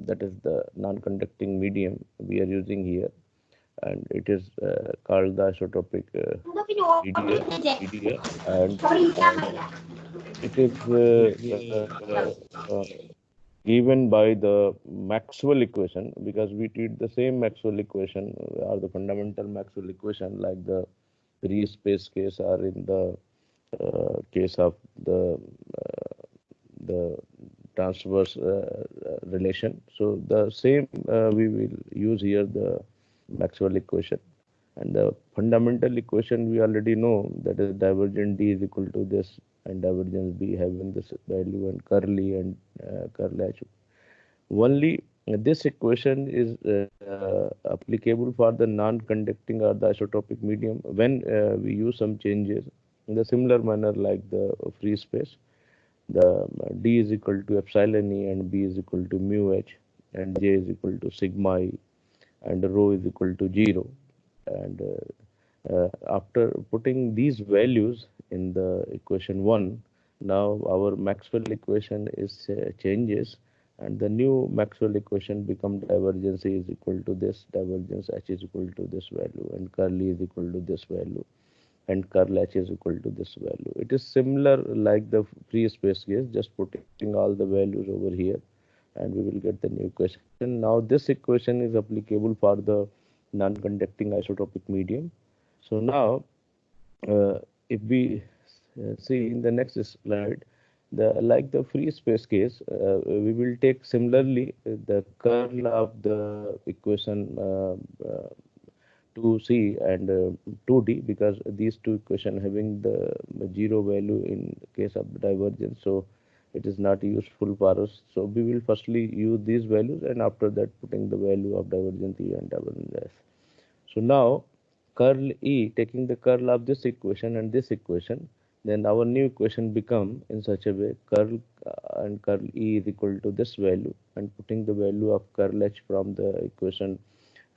that is the non-conducting medium we are using here, and it is called the isotopic media, and it is given by the Maxwell equation, because we treat the same Maxwell equation or the fundamental Maxwell equation like the free space case or in the case of the transverse relation. So the same we will use here the Maxwell equation, and the fundamental equation we already know, that is divergent D is equal to this and divergence B having this value and curl E and curl H. Only this equation is applicable for the non-conducting or the isotopic medium when we use some changes in the similar manner like the free space. The D is equal to epsilon E and B is equal to mu H and J is equal to sigma E and rho is equal to 0. And after putting these values in the equation 1, now our Maxwell equation is changes, and the new Maxwell equation become divergence E is equal to this, divergence H is equal to this value, and curl E is equal to this value, and curl H is equal to this value. It is similar like the free space case, just putting all the values over here, and we will get the new equation. Now this equation is applicable for the non-conducting isotopic medium. So now if we see in the next slide, like the free space case, we will take similarly the curl of the equation 2c and 2d, because these two equations having the zero value in case of divergence, so it is not useful for us. So we will firstly use these values, and after that putting the value of divergence E and divergence S. So now curl E, taking the curl of this equation and this equation, then our new equation become in such a way curl and curl E is equal to this value, and putting the value of curl H from the equation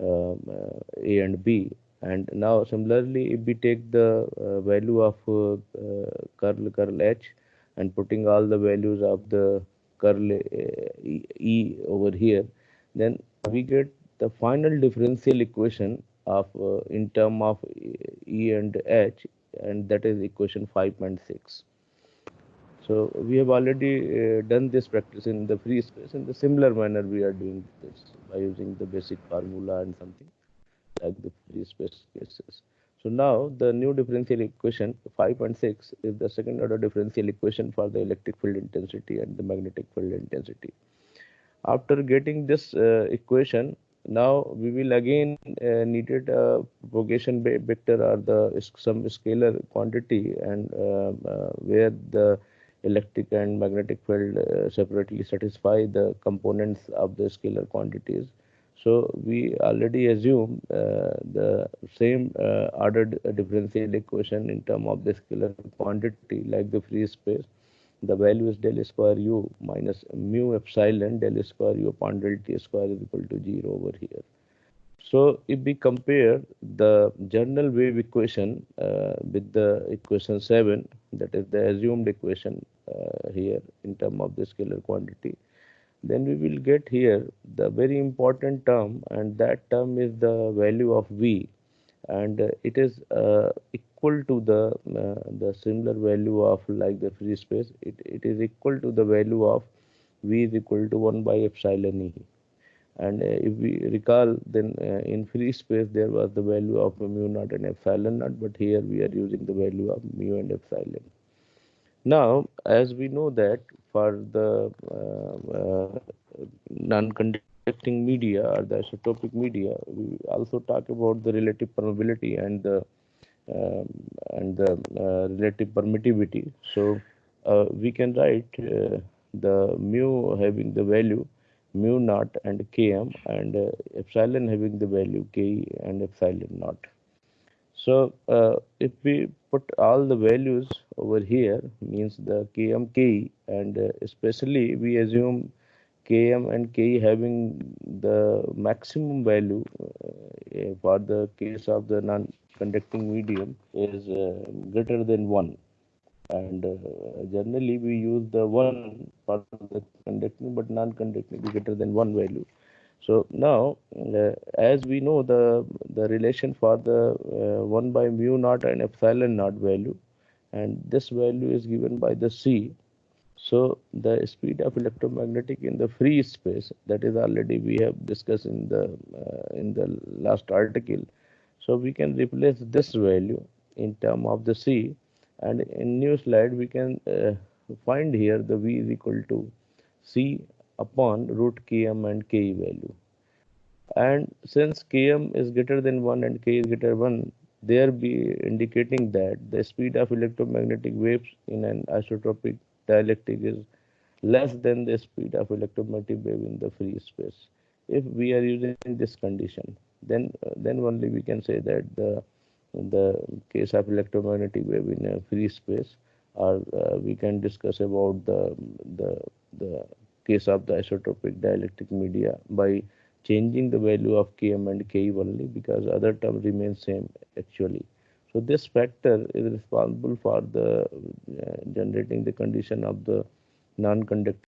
A and B. And now similarly, if we take the value of curl H and putting all the values of the curl E over here, then we get the final differential equation of in term of E and H, and that is equation 5.6. So we have already done this practice in the free space. In the similar manner, we are doing this by using the basic formula and something like the free space cases. So now the new differential equation 5.6 is the second order differential equation for the electric field intensity and the magnetic field intensity. After getting this equation, now we will again needed a propagation vector or the some scalar quantity, and where the electric and magnetic field separately satisfy the components of the scalar quantities. So we already assume the same ordered differential equation in terms of the scalar quantity like the free space. The value is del square u minus mu epsilon del square u upon del t square is equal to 0 over here. So if we compare the general wave equation with the equation 7, that is the assumed equation here in terms of the scalar quantity, then we will get here the very important term, and that term is the value of V, and it is equal to the similar value of like the free space. It is equal to the value of V is equal to 1 by epsilon E. And if we recall, then in free space there was the value of mu naught and epsilon naught, but here we are using the value of mu and epsilon. Now, as we know that for the non-conducting media or the isotopic media, we also talk about the relative permeability and the relative permittivity. So we can write the mu having the value mu naught and km, and epsilon having the value k and epsilon naught. So if we put all the values over here, means the km ke, and especially we assume km and ke having the maximum value for the case of the non-conducting medium is greater than 1. and generally we use the 1 for the conducting, but non-conducting is greater than 1 value. So now, as we know, the relation for the 1 by mu naught and epsilon naught value, and this value is given by the C. So the speed of electromagnetic in the free space, that is already we have discussed in the last article. So we can replace this value in term of the C, and in new slide we can find here the V is equal to C upon root Km and Ke value. And since Km is greater than 1 and K is greater than 1, there be indicating that the speed of electromagnetic waves in an isotropic dielectric is less than the speed of electromagnetic wave in the free space. If we are using this condition, then only we can say that the case of electromagnetic wave in a free space, or we can discuss about the the case of the isotropic dielectric media by changing the value of Km and Ke only, because other terms remain same actually. So this factor is responsible for the generating the condition of the non-conducting